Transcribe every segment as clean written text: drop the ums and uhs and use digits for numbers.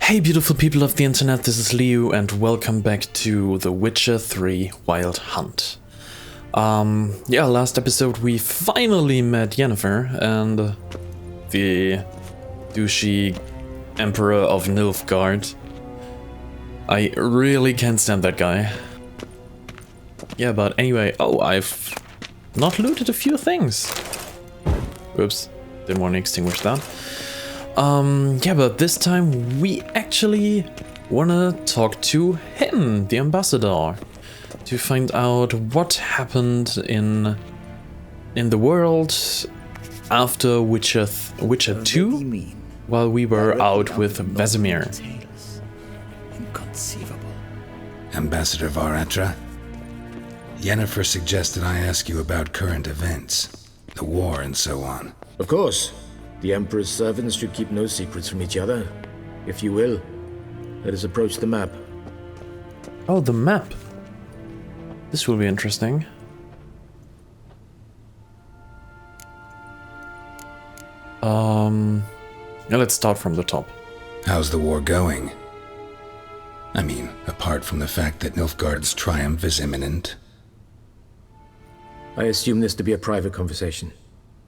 Hey beautiful people of the internet, this is Liu and welcome back to The Witcher 3 Wild Hunt. Last episode we finally met Yennefer and the douchey Emperor of Nilfgaard. I really can't stand that guy. Yeah, but anyway, I've not looted a few things. Oops, didn't want to extinguish that. But this time we actually wanna talk to him, the ambassador, to find out what happened in the world after Witcher 2, while we were out with Vesemir. Inconceivable. Ambassador Varatra, Yennefer suggested I ask you about current events, the war and so on. Of course. The Emperor's servants should keep no secrets from each other. If you will, let us approach the map. Oh, the map. This will be interesting. Let's start from the top. How's the war going? I mean, apart from the fact that Nilfgaard's triumph is imminent. I assume this to be a private conversation.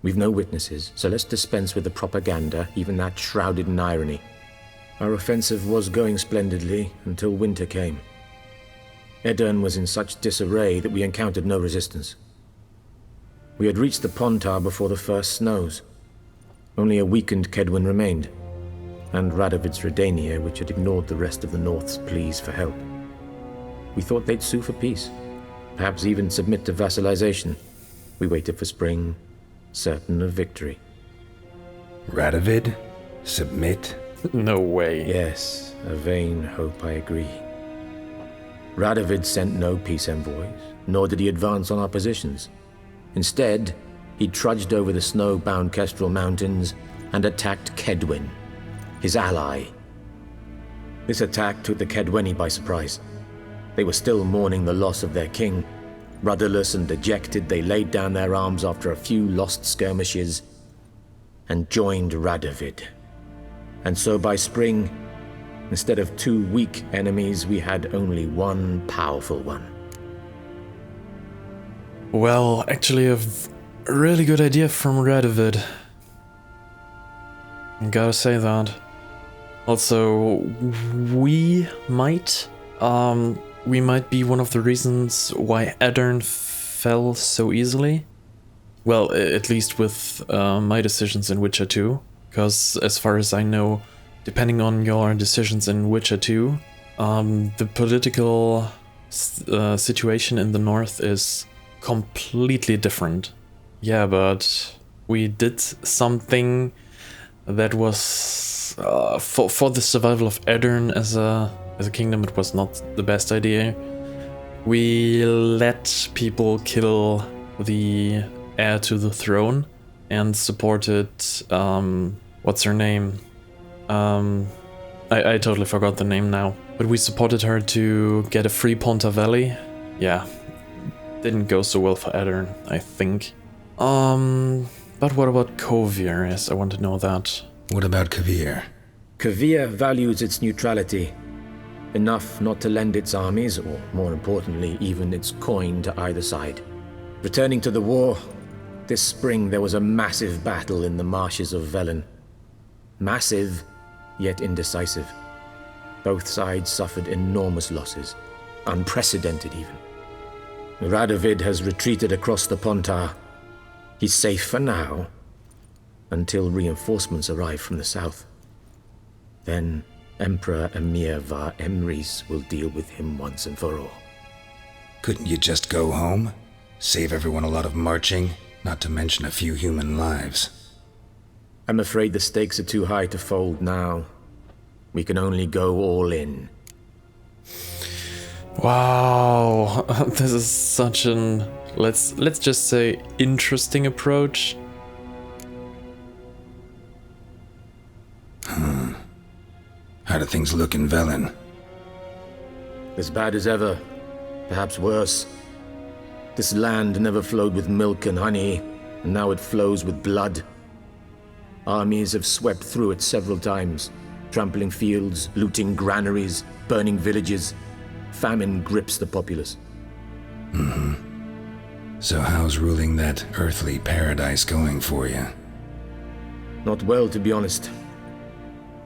We've no witnesses, so let's dispense with the propaganda, even that shrouded in irony. Our offensive was going splendidly until winter came. Edirn was in such disarray that we encountered no resistance. We had reached the Pontar before the first snows. Only a weakened Kedwin remained, and Radovid's Redania, which had ignored the rest of the North's pleas for help. We thought they'd sue for peace, perhaps even submit to vassalization. We waited for spring, certain of victory. Radovid? Submit? No way. Yes, a vain hope, I agree. Radovid sent no peace envoys, nor did he advance on our positions. Instead, he trudged over the snow-bound Kestrel Mountains and attacked Kedwin, his ally. This attack took the Kedweni by surprise. They were still mourning the loss of their king. Rudderless and dejected, they laid down their arms after a few lost skirmishes and joined Radovid. And so by spring, instead of two weak enemies, we had only one powerful one. Well, actually a really good idea from Radovid. I gotta say that. Also, we might be one of the reasons why Edirn fell so easily. Well, at least with my decisions in Witcher 2. Because as far as I know, depending on your decisions in Witcher 2, the political situation in the north is completely different. Yeah, but we did something that was for the survival of Edirn as a kingdom. It was not the best idea. We let people kill the heir to the throne and supported what's her name? I totally forgot the name now. But we supported her to get a free Ponta Valley. Yeah, didn't go so well for Edirn, I think. But what about Kovir? Yes, I want to know that. What about Kovir? Kovir values its neutrality, enough not to lend its armies, or more importantly, even its coin to either side. Returning to the war, this spring there was a massive battle in the marshes of Velen. Massive, yet indecisive. Both sides suffered enormous losses, unprecedented even. Radovid has retreated across the Pontar. He's safe for now, until reinforcements arrive from the south. Then Emperor Emir Var Emrys will deal with him once and for all. Couldn't you just go home? Save everyone a lot of marching, not to mention a few human lives. I'm afraid the stakes are too high to fold now. We can only go all in. Wow, this is such an, let's just say, interesting approach. How do things look in Velen? As bad as ever, perhaps worse. This land never flowed with milk and honey, and now it flows with blood. Armies have swept through it several times, trampling fields, looting granaries, burning villages. Famine grips the populace. So how's ruling that earthly paradise going for you? Not well, to be honest.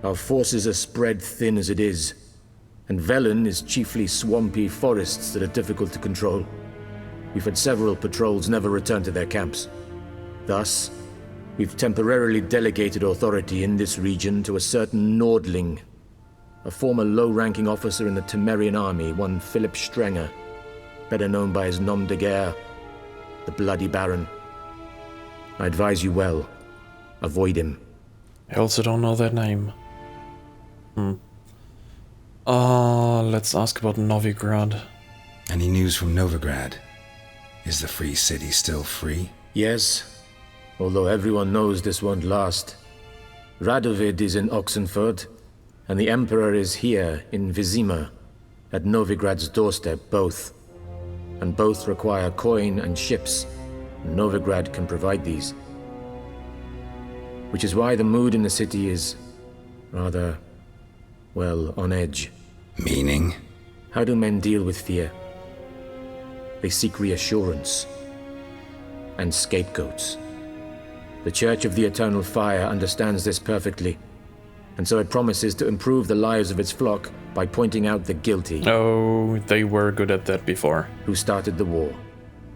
Our forces are spread thin as it is, and Velen is chiefly swampy forests that are difficult to control. We've had several patrols never return to their camps. Thus, we've temporarily delegated authority in this region to a certain Nordling, a former low-ranking officer in the Temerian army, one Philip Strenger, better known by his nom de guerre, the Bloody Baron. I advise you well. Avoid him. I also don't know that name. Let's ask about Novigrad. Any news from Novigrad? Is the free city still free? Yes, although everyone knows this won't last. Radovid is in Oxenford, and the Emperor is here in Vizima, at Novigrad's doorstep, both. And both require coin and ships. Novigrad can provide these. Which is why the mood in the city is rather, well, on edge. Meaning? How do men deal with fear? They seek reassurance and scapegoats. The Church of the Eternal Fire understands this perfectly, and so it promises to improve the lives of its flock by pointing out the guilty. Oh, they were good at that before. Who started the war?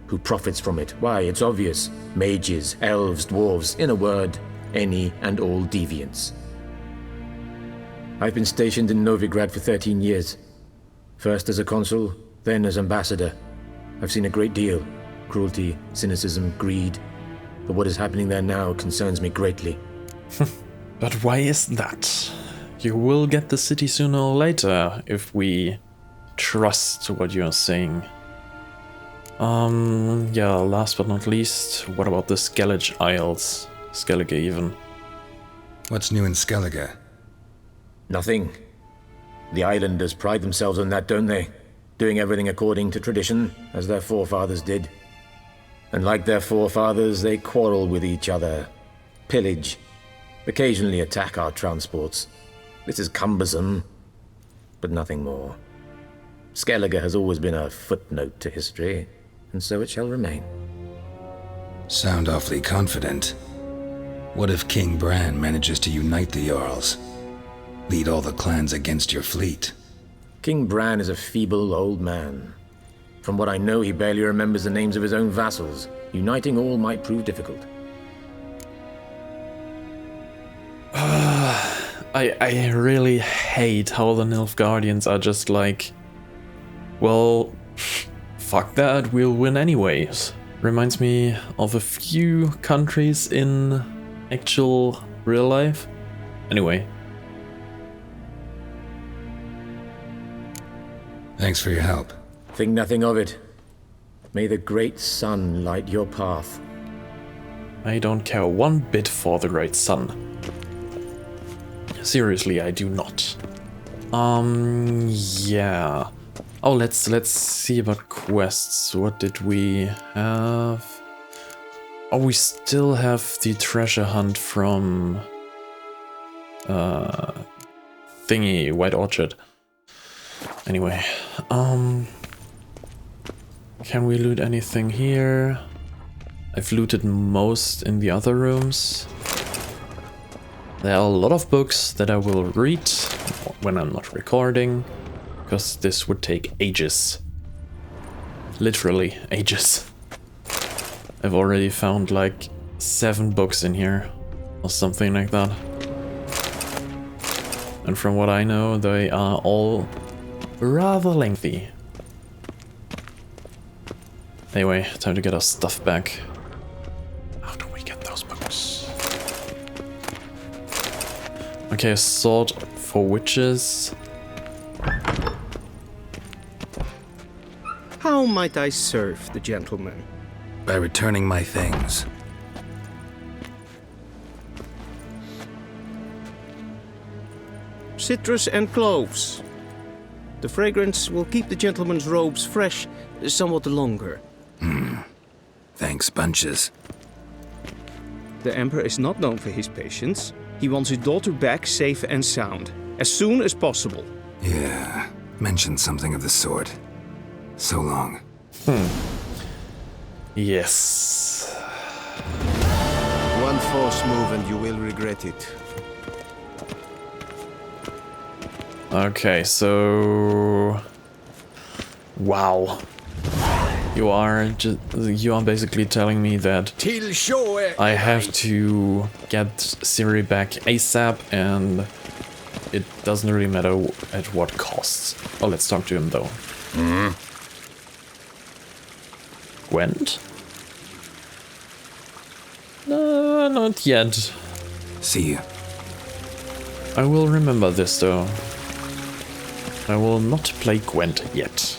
Who profits from it? Why, it's obvious. Mages, elves, dwarves, in a word, any and all deviants. I've been stationed in Novigrad for 13 years. First as a consul, then as ambassador. I've seen a great deal. Cruelty, cynicism, greed. But what is happening there now concerns me greatly. But why is that? You will get the city sooner or later if we trust what you're saying. Yeah, last but not least, what about the Skellige Isles? Skellige even. What's new in Skellige? Nothing. The islanders pride themselves on that, don't they? Doing everything according to tradition, as their forefathers did. And like their forefathers, they quarrel with each other, pillage, occasionally attack our transports. This is cumbersome, but nothing more. Skellige has always been a footnote to history, and so it shall remain. Sound awfully confident. What if King Bran manages to unite the Jarls? Lead all the clans against your fleet? King Bran is a feeble old man. From what I know, he barely remembers the names of his own vassals. Uniting all might prove difficult. I really hate how the Nilfgaardians are just like, well, fuck that, we'll win anyways. Reminds me of a few countries in actual real life. Anyway. Thanks for your help. Think nothing of it. May the great sun light your path. I don't care one bit for the great sun. Seriously, I do not. Yeah. Oh, let's see about quests. What did we have? Oh, we still have the treasure hunt from thingy, White Orchard. Anyway, can we loot anything here? I've looted most in the other rooms. There are a lot of books that I will read when I'm not recording, because this would take ages. Literally ages. I've already found like 7 books in here, or something like that. And from what I know, they are all rather lengthy. Anyway, time to get our stuff back. How do we get those books? Okay, a sword for witches. How might I serve the gentleman? By returning my things. Citrus and cloves. The fragrance will keep the gentleman's robes fresh somewhat longer. Thanks, bunches. The Emperor is not known for his patience. He wants his daughter back safe and sound, as soon as possible. Yeah, mentioned something of the sort. So long. Yes. One false move and you will regret it. Okay, so... Wow. You are basically telling me that I have to get Ciri back ASAP, and it doesn't really matter at what cost. Oh, let's talk to him though. Gwent? No, not yet. See you. I will remember this though. I will not play Gwent yet.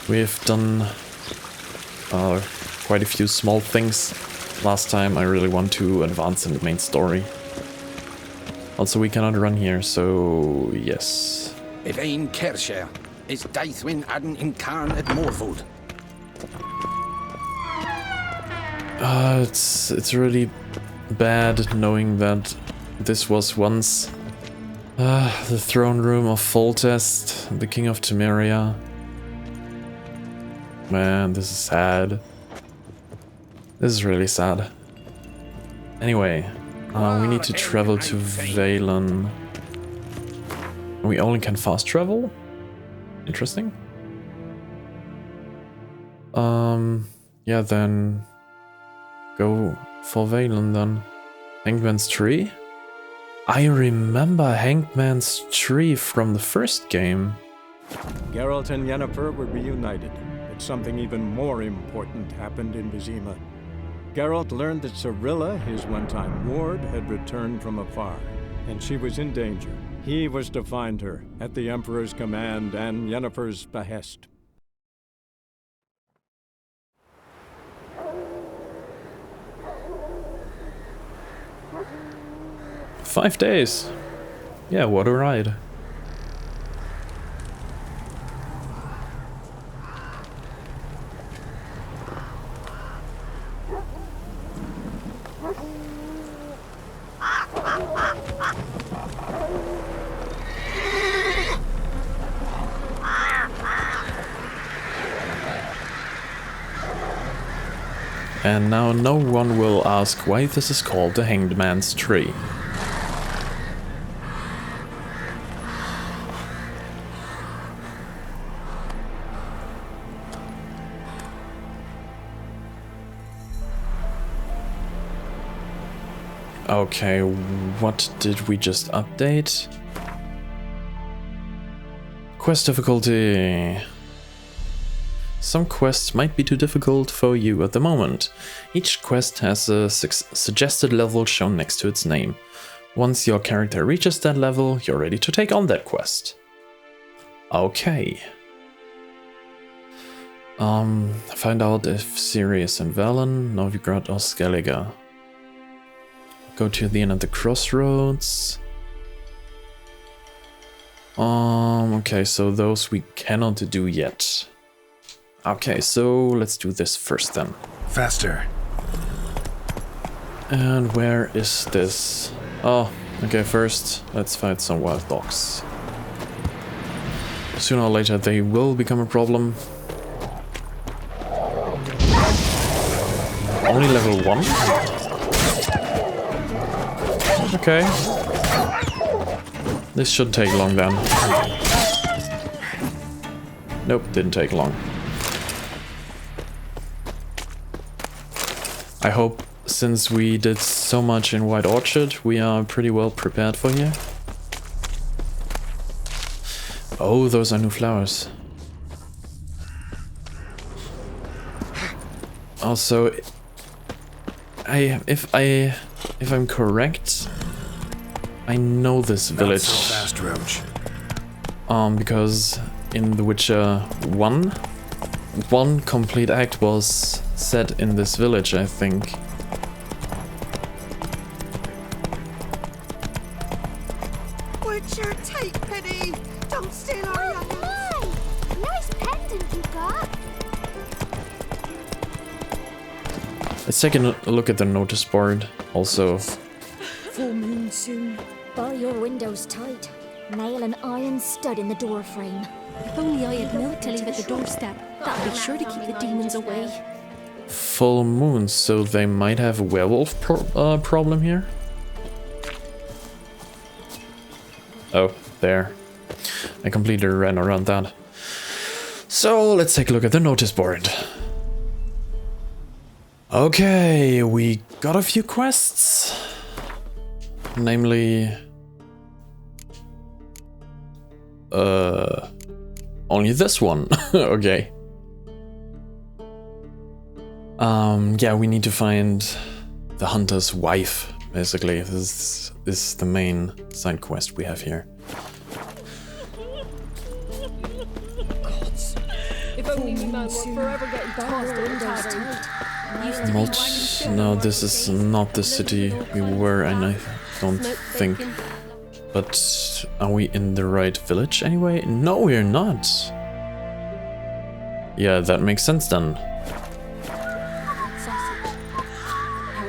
We've done quite a few small things last time. I really want to advance in the main story. Also, we cannot run here, so yes. Evain Kersher is Daithwin Adden in Karn at Morvold. It's really bad knowing that this was once the throne room of Foltest, the king of Temeria. Man, this is sad. This is really sad. Anyway, we need to travel to Valen. We only can fast travel? Interesting. Yeah, then go for Valen then. Hangman's Tree? I remember Hangman's Tree from the first game. Geralt and Yennefer were reunited, but something even more important happened in Vizima. Geralt learned that Cirilla, his one-time ward, had returned from afar, and she was in danger. He was to find her, at the Emperor's command and Yennefer's behest. "5 days. Yeah, what a ride." And now no one will ask why this is called the Hanged Man's Tree. Okay, what did we just update? Quest difficulty. Some quests might be too difficult for you at the moment. Each quest has a suggested level shown next to its name. Once your character reaches that level, you're ready to take on that quest. Okay. Find out if Ciri is in Valen, Novigrad or Skellige. Go to the inn at the crossroads. Okay, so those we cannot do yet. Okay, so let's do this first then. Faster. And where is this? Oh, okay, first let's fight some wild dogs. Sooner or later they will become a problem. Only level 1? Okay. This shouldn't take long then. Nope, didn't take long. I hope, since we did so much in White Orchard, we are pretty well prepared for here. Oh, those are new flowers. Also, if I'm correct, I know this village. Not so fast, Roach. Because in The Witcher 1 complete act was set in this village, I think. Witcher, take pity! Don't steal our youngins! Nice pendant you got. Let's take a look at the notice board. Also, full moon soon. Bar your windows tight. Nail an iron stud in the door frame. If only I had milk to leave at the doorstep. That'd be sure to keep the demons away. Full moon, so they might have a werewolf problem here. Oh, there. I completely ran around that. So let's take a look at the notice board. Okay, we got a few quests. Namely... only this one. Okay. Yeah, we need to find the hunter's wife, basically. This is the main side quest we have here. If only we man were forever getting past the No, this is not the city we were in, I don't think. But are we in the right village anyway? No, we're not. Yeah, that makes sense then.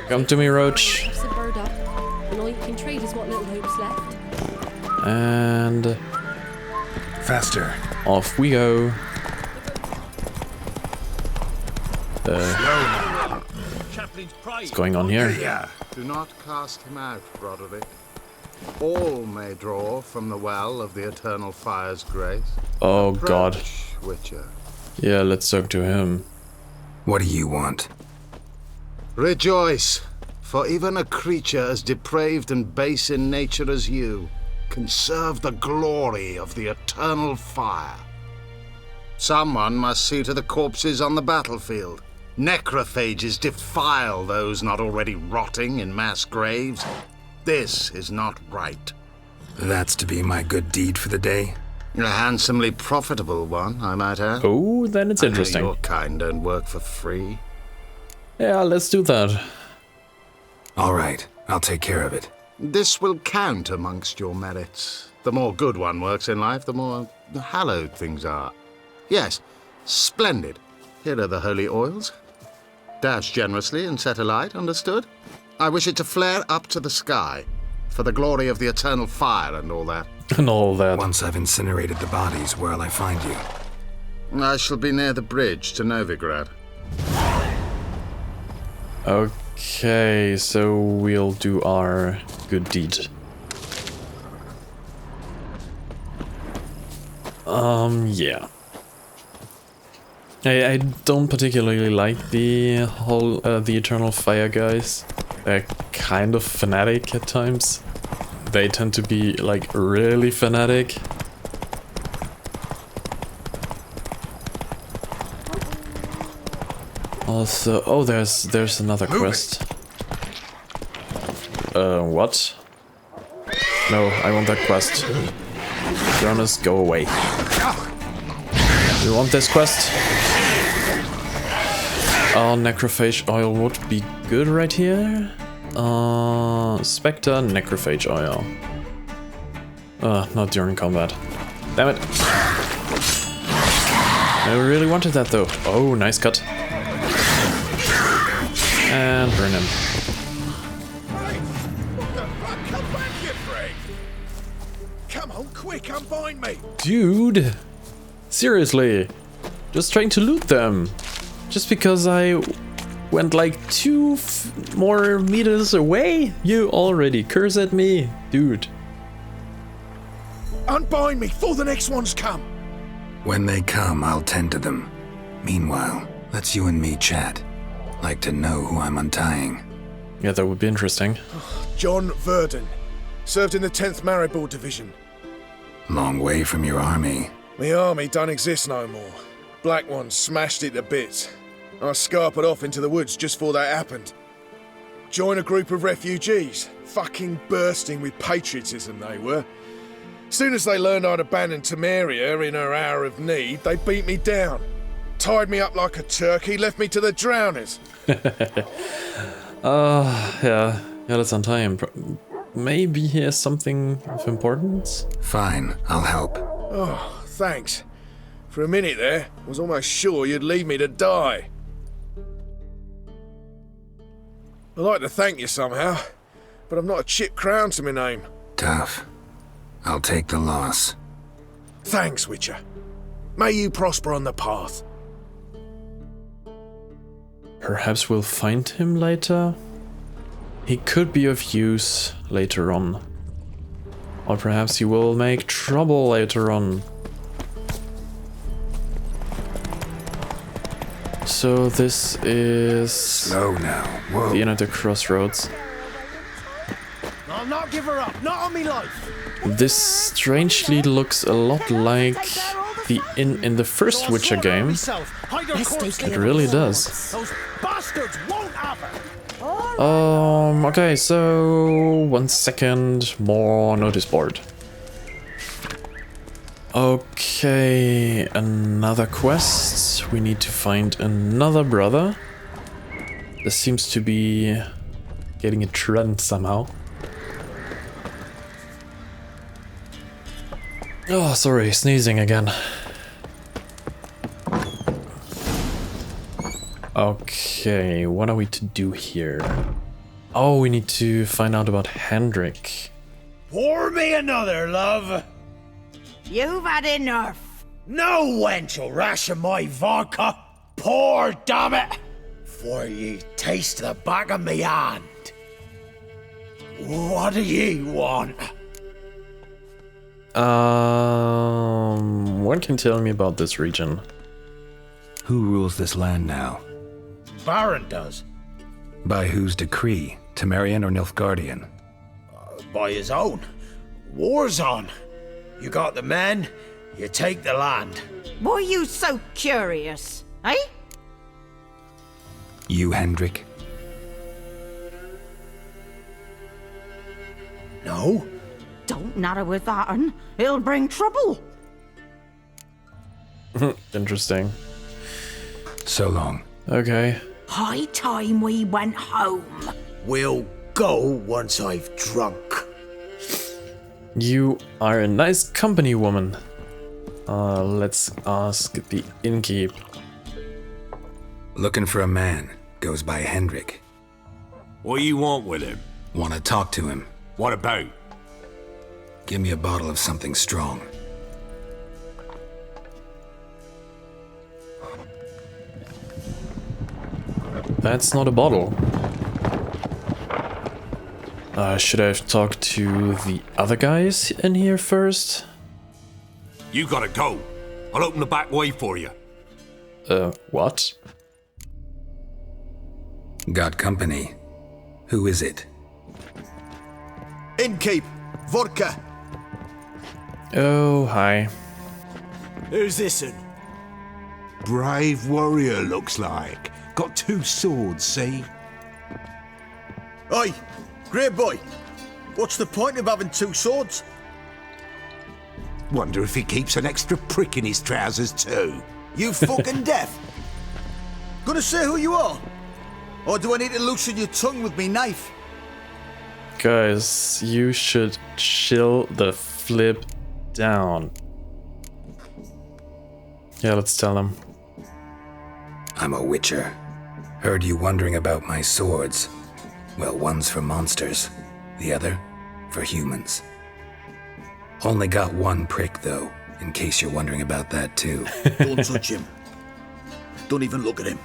Come to me, Roach. And faster. Off we go. What's going on here? Do not cast him out, Broderick. All may draw from the well of the eternal fire's grace. Oh God. Witcher. Yeah, let's talk to him. What do you want? Rejoice, for even a creature as depraved and base in nature as you can serve the glory of the eternal fire. Someone must see to the corpses on the battlefield. Necrophages defile those not already rotting in mass graves. This is not right. That's to be my good deed for the day? A handsomely profitable one, I might add. Oh, then it's interesting. Your kind don't work for free. Yeah, let's do that. All right, I'll take care of it. This will count amongst your merits. The more good one works in life, the more hallowed things are. Yes, splendid. Here are the holy oils. Dash generously and set alight, understood? I wish it to flare up to the sky, for the glory of the eternal fire and all that. And all that. Once I've incinerated the bodies, where'll I find you? I shall be near the bridge to Novigrad. Okay, so we'll do our good deed. Yeah. I don't particularly like the whole the Eternal Fire guys. They're kind of fanatic at times. They tend to be like really fanatic. Also, oh, there's another quest. What? No, I want that quest. Jonas, go away. You want this quest? Oh, necrophage oil would be good right here. Spectre necrophage oil. Not during combat. Damn it. I really wanted that though. Oh, nice cut. And burn him. Come on, quick, unbind me. Dude, seriously, just trying to loot them. Just because I went like 2 more meters away, you already curse at me, dude. Unbind me before the next ones come. When they come, I'll tend to them. Meanwhile, let's you and me chat. Like to know who I'm untying. Yeah, that would be interesting. John Verdon. Served in the 10th Maribor Division. Long way from your army. My army don't exist no more. Black ones smashed it to bits. I scarpered off into the woods just before that happened. Joined a group of refugees. Fucking bursting with patriotism they were. Soon as they learned I'd abandoned Temeria in her hour of need, they beat me down. Tied me up like a turkey, left me to the drowners. Yeah, let's untie him. Maybe he has something of importance? Fine, I'll help. Oh, thanks. For a minute there, I was almost sure you'd leave me to die. I'd like to thank you somehow, but I've not a chip crown to my name. Tough. I'll take the loss. Thanks, Witcher. May you prosper on the path. Perhaps we'll find him later? He could be of use later on. Or perhaps he will make trouble later on. So this is... Slow now. Whoa. The end of the crossroads. I'll not give her up, not on me life. This strangely looks a lot like the inn in the first Witcher game. It really does. Those bastards won't have her. Okay, so 1 second, more notice board. Okay, another quest. We need to find another brother. This seems to be getting a trend somehow. Oh, sorry, sneezing again. Okay, what are we to do here? Oh, we need to find out about Hendrik. Pour me another, love. You've had enough. No wench will ration my vodka. Pour, damn it. For ye taste the back of me hand. What do ye want? What can you tell me about this region? Who rules this land now? Baron does. By whose decree? Temerian or Nilfgaardian? By his own. War's on. You got the men, you take the land. Why are you so curious, eh? You, Hendrik? No. Don't natter with that, un. It'll bring trouble. Interesting. So long. Okay. High time we went home. We'll go once I've drunk. You are a nice company, woman. Let's ask the innkeep. Looking for a man. Goes by Hendrik. What do you want with him? Want to talk to him. What about? Give me a bottle of something strong. That's not a bottle. Should I have talked to the other guys in here first? You gotta go. I'll open the back way for you. What? Got company. Who is it? Innkeep, vodka. Oh, hi. Who's this'n? Brave warrior, looks like. Got 2 swords, see? Oi, great boy. What's the point of having 2 swords? Wonder if he keeps an extra prick in his trousers too. You fucking deaf. Gonna say who you are? Or do I need to loosen your tongue with me knife? Guys, you should chill the flip down. Yeah, let's tell them. I'm a witcher. Heard you wondering about my swords. Well, one's for monsters, the other for humans. Only got 1 prick, though, in case you're wondering about that, too. Don't touch him. Don't even look at him.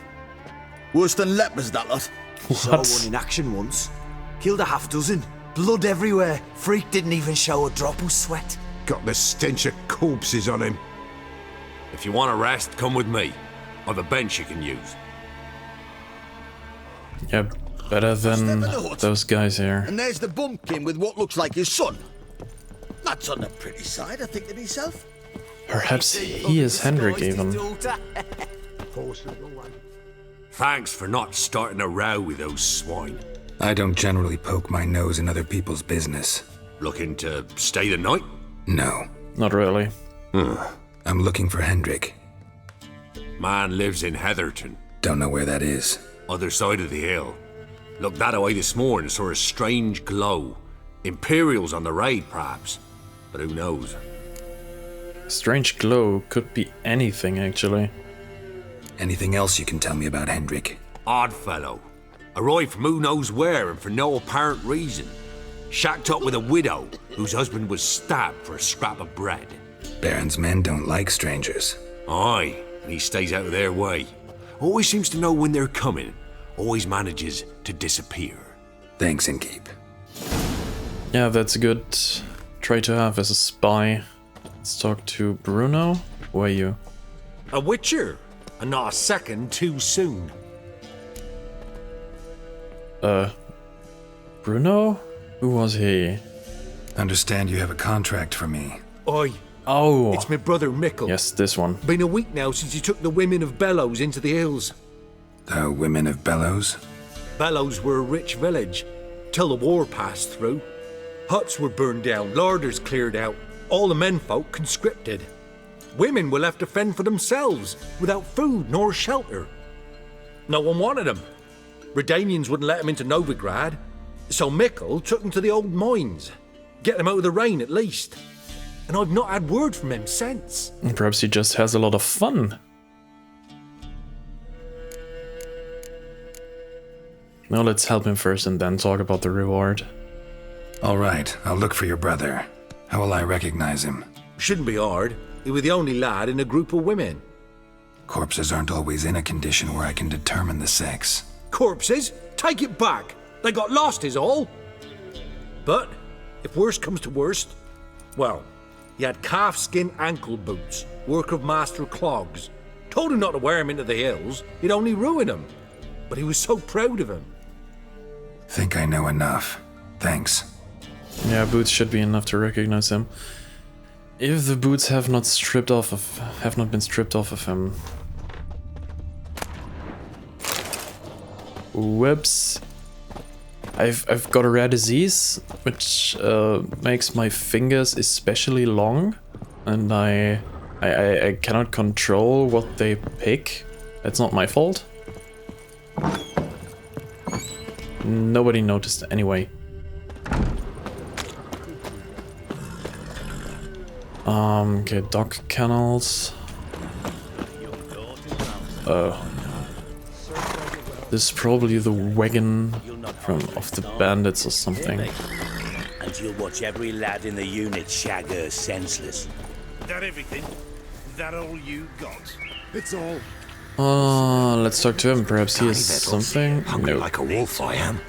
Worse than lepers, that lot. Saw one in action once. Killed a half dozen. Blood everywhere. Freak didn't even show a drop of sweat. Got the stench of corpses on him. If you want a rest, come with me. I've a bench you can use. Yeah, better than those guys here. And there's the bumpkin with what looks like his son. That's on the pretty side, I think to myself. Perhaps he is Hendrik even. Thanks for not starting a row with those swine. I don't generally poke my nose in other people's business. Looking to stay the night? No. Not really. I'm looking for Hendrik. Man lives in Heatherton. Don't know where that is. Other side of the hill. Looked that away this morning, saw a strange glow. Imperials on the raid, perhaps. But who knows? Strange glow could be anything, actually. Anything else you can tell me about, Hendrik? Hendrik? Odd fellow. Arrived from who knows where and for no apparent reason. Looks that away this morning, saw a strange glow. Imperials on the raid, perhaps. But who knows? Strange glow could be anything, actually. Anything else you can tell me about Hendrik? Odd fellow. Arrived from who knows where and for no apparent reason. shacked up with a widow whose husband was stabbed for a scrap of bread. Baron's men don't like strangers. Aye, and he stays out of their way. Always seems to know when they're coming. Always manages to disappear. Thanks, Innkeep. Yeah, that's a good trait to have as a spy. Let's talk to Bruno. Who are you? A witcher, and not a second too soon. Bruno? Who was he? Understand you have a contract for me. Oi. Oh. It's my brother Mickle. Yes, this one. Been a week now since he took the women of Bellows into the hills. The women of Bellows? Bellows were a rich village, till the war passed through. Huts were burned down, larders cleared out, all the menfolk conscripted. Women were left to fend for themselves, without food nor shelter. No one wanted them. Redanians wouldn't let them into Novigrad, so Mickle took them to the old mines. Get them out of the rain at least. And I've not had word from him since. Perhaps he just has a lot of fun. Now let's help him first and then talk about the reward. All right, I'll look for your brother. How will I recognize him? Shouldn't be hard. He was the only lad in a group of women. Corpses aren't always in a condition where I can determine the sex. Corpses? Take it back. They got lost is all. But, if worst comes to worst, well, he had calfskin ankle boots, work of master clogs. Told him not to wear him into the hills, he'd only ruin him. But he was so proud of him. Think I know enough. Thanks. Yeah, boots should be enough to recognize him. If the boots have not been stripped off of him. Whoops. I've got a rare disease, which makes my fingers especially long, and I cannot control what they pick. That's not my fault. Nobody noticed anyway. Okay, dog kennels. This is probably the wagon of the bandits or something. And you'll watch every lad in the unit shag her senseless. That everything? That all you got? It's all. Let's talk to him. Perhaps he has something. Hungry No. like a wolf, I am.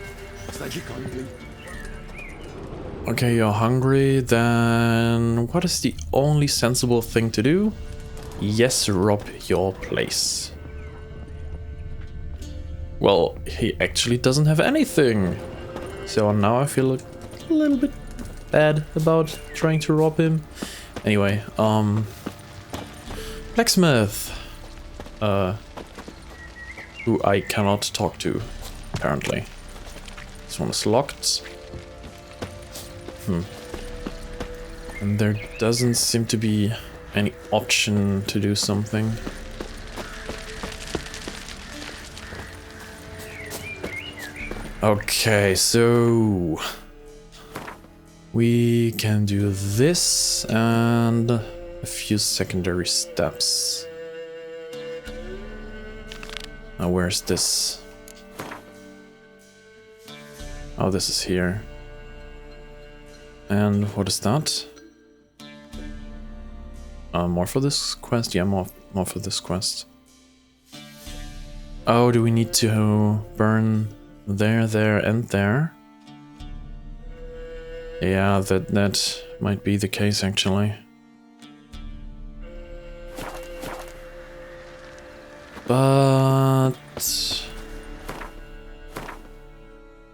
Okay, you're hungry. Then what is the only sensible thing to do? Yes, rob your place. Well, he actually doesn't have anything. So now I feel a little bit bad about trying to rob him. Anyway, blacksmith. Who I cannot talk to, apparently. This one is locked. And there doesn't seem to be any option to do something. Okay, so we can do this and a few secondary steps. Now where's this? Oh, this is here. And what is that? More for this quest? Yeah, more for this quest. Oh, do we need to burn there, and there? Yeah, that might be the case actually. But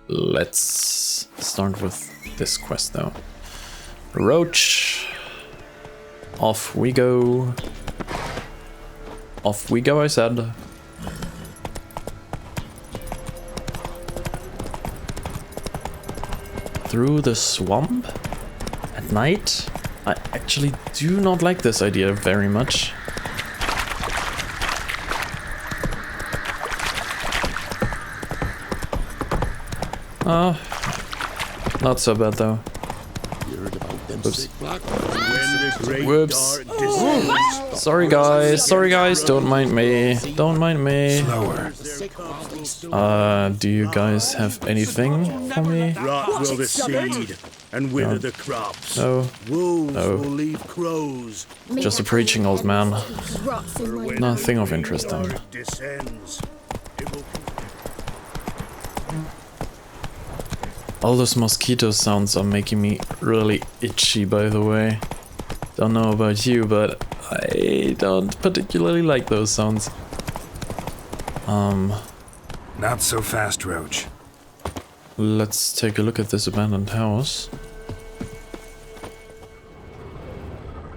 let's start with this quest though. Roach. Off we go. Off we go, I said. Through the swamp at night? I actually do not like this idea very much. Not so bad though. Oops. Whoops. Sorry guys, don't mind me. Don't mind me. Slower. Do you guys have anything for me? Rot will the seed and wither No. the crops. No. Wolves No. will leave crows. Just a preaching old man. Nothing of interesting. Descends. It will All those mosquito sounds are making me really itchy, by the way. Don't know about you, but I don't particularly like those sounds. Not so fast, Roach. Let's take a look at this abandoned house.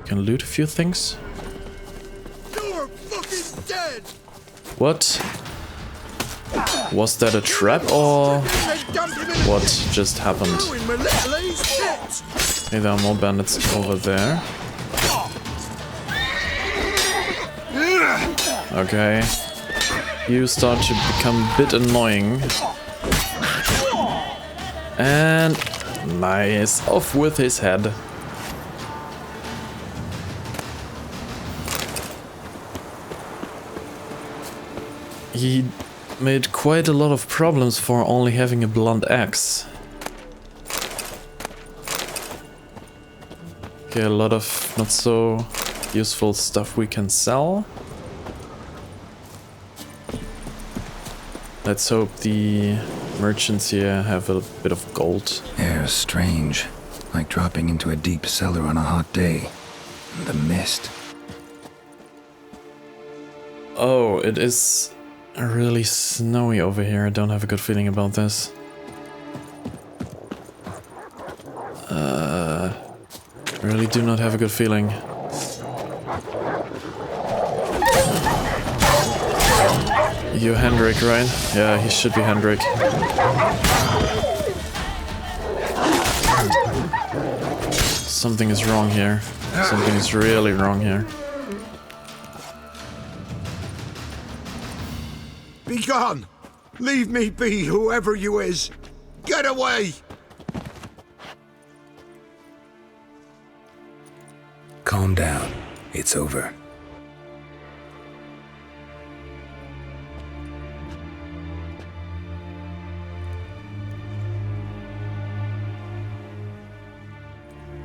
Can loot a few things. You're fucking dead! What? Was that a trap or what just happened? Okay, there are more bandits over there. Okay. You start to become a bit annoying. And nice, off with his head. He made quite a lot of problems for only having a blunt axe. Okay, a lot of not so useful stuff we can sell. Let's hope the merchants here have a bit of gold. Air's strange, like dropping into a deep cellar on a hot day. The mist. Oh, it is really snowy over here. I don't have a good feeling about this. Really do not have a good feeling. You Hendrik, right? Yeah, he should be Hendrik. Something is wrong here. Something is really wrong here. Be gone! Leave me be, whoever you is! Get away! Calm down. It's over.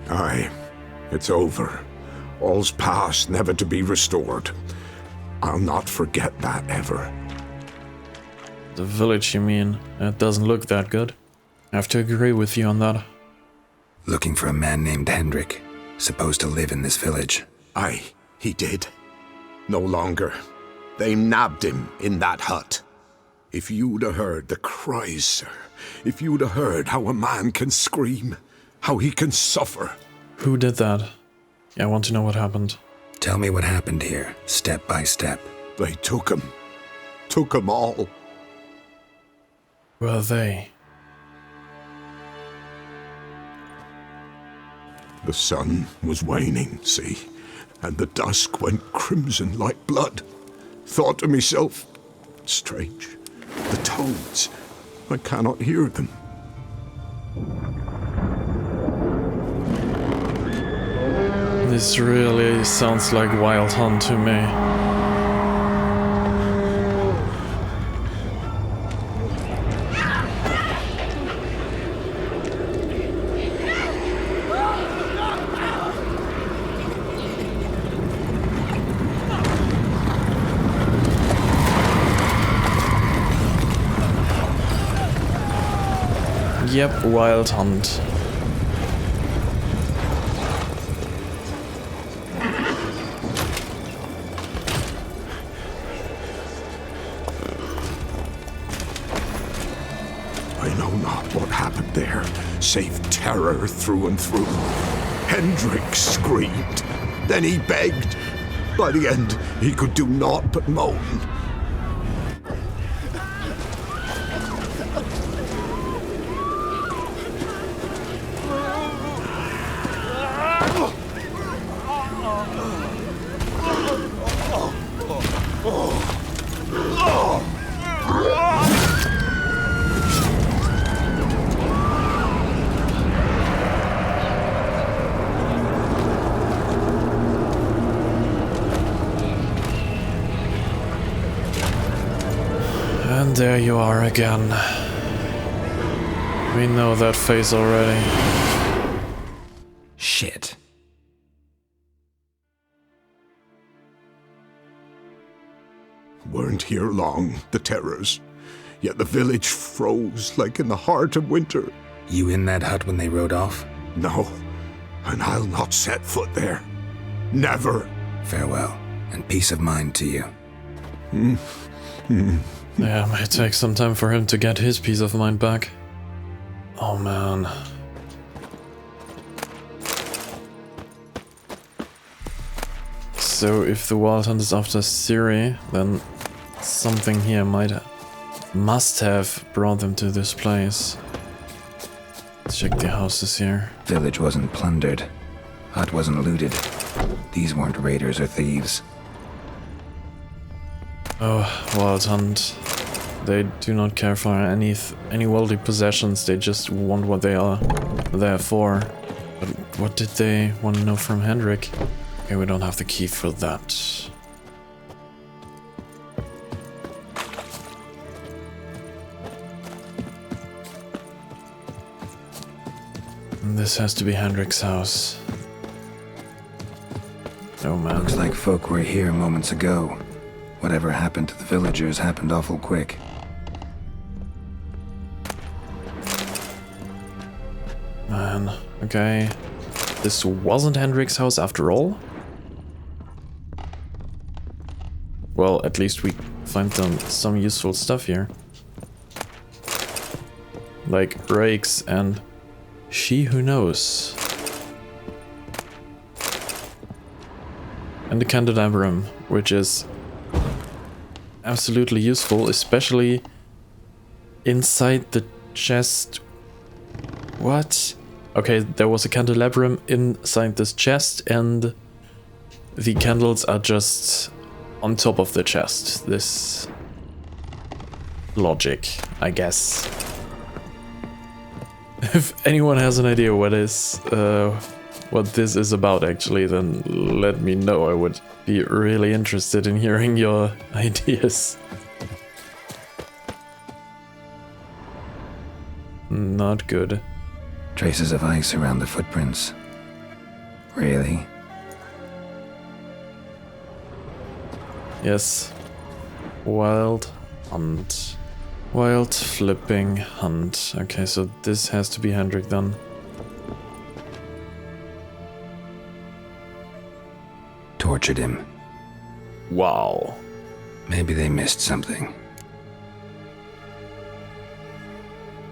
Aye, it's over. All's past, never to be restored. I'll not forget that ever. The village, you mean? It doesn't look that good. I have to agree with you on that. Looking for a man named Hendrik, supposed to live in this village. Aye, he did. No longer. They nabbed him in that hut. If you'd have heard the cries, sir. If you'd have heard how a man can scream, how he can suffer. Who did that? I want to know what happened. Tell me what happened here, step by step. They took him. Took him all. Where are they? The sun was waning, see, and the dusk went crimson like blood. Thought to myself, strange, the toads, I cannot hear them. This really sounds like Wild Hunt to me. Yep, Wild Hunt. I know not what happened there, save terror through and through. Hendrik screamed, then he begged. By the end, he could do naught but moan. And there you are again. We know that face already. Shit. Weren't here long, the terrors. Yet the village froze like in the heart of winter. You in that hut when they rode off? No, and I'll not set foot there. Never. Farewell, and peace of mind to you. Yeah, it might take some time for him to get his peace of mind back. Oh man. So if the Wild Hunt is after Ciri, then something here must have brought them to this place. Let's check the houses here. Village wasn't plundered. Hut wasn't looted. These weren't raiders or thieves. Oh, Wild Hunt. They do not care for any worldly possessions, they just want what they are there for. But what did they want to know from Hendrik? Okay, we don't have the key for that. And this has to be Hendrik's house. Oh man. Looks like folk were here moments ago. Whatever happened to the villagers happened awful quick. Man, okay. This wasn't Hendrik's house after all? Well, at least we find some useful stuff here. Like rakes and she who knows. And the candelabrum, which is absolutely useful, especially inside the chest. What? Okay, there was a candelabrum inside this chest and the candles are just on top of the chest. This logic, I guess. If anyone has an idea what this is about actually, then let me know. I would be really interested in hearing your ideas. Not good. Traces of ice around the footprints. Really? Yes. Wild Hunt. Wild flipping hunt. Okay, so this has to be Hendrik then. Tortured him. Wow. Maybe they missed something.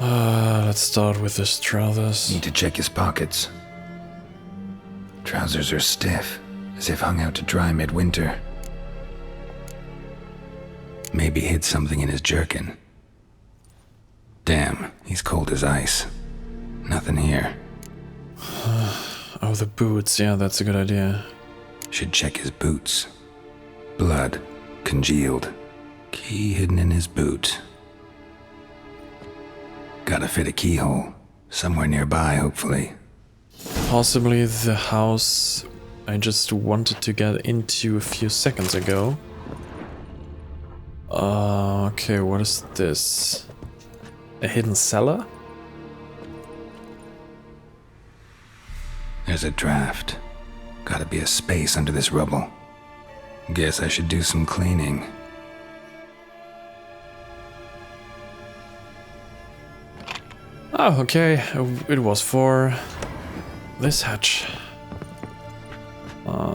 Let's start with his trousers. Need to check his pockets. Trousers are stiff, as if hung out to dry midwinter. Maybe hid something in his jerkin. Damn, he's cold as ice. Nothing here. Oh, the boots. Yeah, that's a good idea. Should check his boots. Blood, congealed. Key hidden in his boot. Gotta fit a keyhole. Somewhere nearby, hopefully. Possibly the house I just wanted to get into a few seconds ago. Okay, what is this? A hidden cellar? There's a draft. Gotta be a space under this rubble. Guess I should do some cleaning. Oh, okay. It was for this hatch.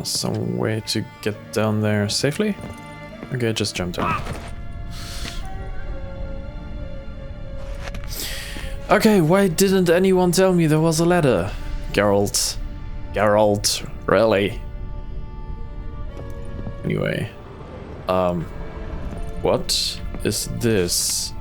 Some way to get down there safely? Okay, just jump down. Okay, why didn't anyone tell me there was a ladder? Geralt, really? Anyway. What is this?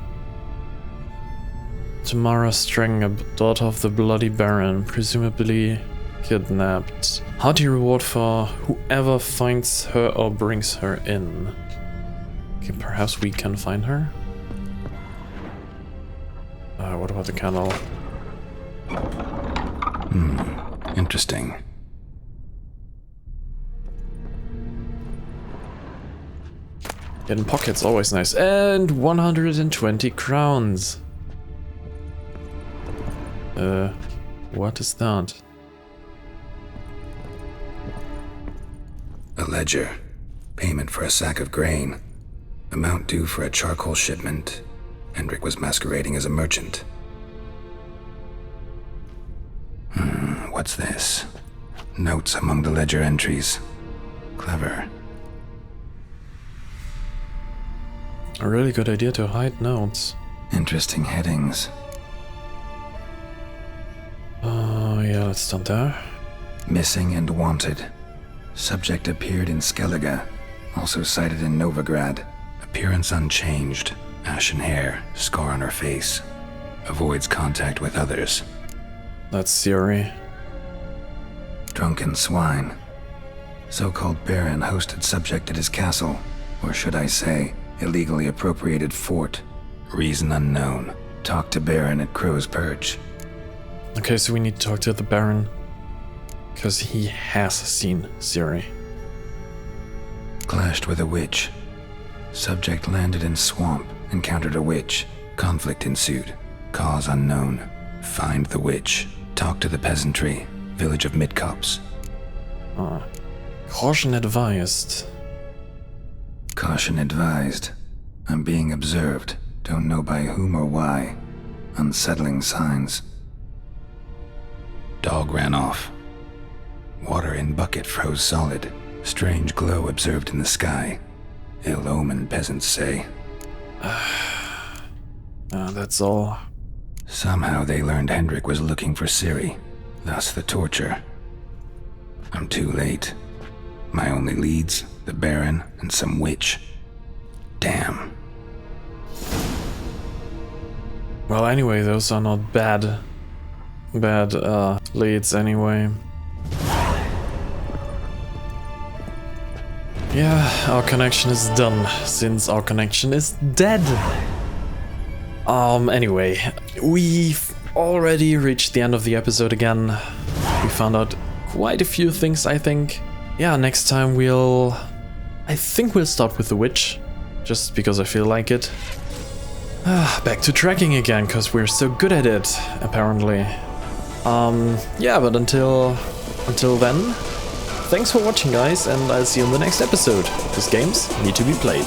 Tamara Strang, a daughter of the Bloody Baron, presumably kidnapped. Hearty reward for whoever finds her or brings her in. Okay, perhaps we can find her? What about the candle? Interesting. Hidden pockets, always nice. And 120 crowns. What is that? A ledger. Payment for a sack of grain. Amount due for a charcoal shipment. Hendrik was masquerading as a merchant. What's this? Notes among the ledger entries. Clever. A really good idea to hide notes. Interesting headings. Yeah, let's start there. Missing and wanted. Subject appeared in Skellige. Also sighted in Novigrad. Appearance unchanged. Ashen hair. Scar on her face. Avoids contact with others. That's Ciri. Drunken swine. So-called Baron hosted subject at his castle. Or should I say, illegally appropriated fort. Reason unknown. Talk to Baron at Crow's Perch. Okay, so we need to talk to the Baron. Because he has seen Ciri. Clashed with a witch. Subject landed in swamp. Encountered a witch. Conflict ensued. Cause unknown. Find the witch. Talk to the peasantry. Village of Midcopse. Caution advised. Caution advised. I'm being observed. Don't know by whom or why. Unsettling signs. Dog ran off. Water in bucket froze solid. Strange glow observed in the sky. Ill omen, peasants say. That's all. Somehow they learned Hendrik was looking for Ciri. Thus the torture. I'm too late. My only leads, the Baron and some witch. Damn. Well, anyway, those are not bad leads anyway. Yeah, our connection is done, since our connection is dead. Anyway, we've already reached the end of the episode again. We found out quite a few things, I think. Yeah, next time I think we'll start with the witch, just because I feel like it. Back to tracking again, because we're so good at it, apparently. Yeah, but until then, thanks for watching, guys, and I'll see you in the next episode, because games need to be played.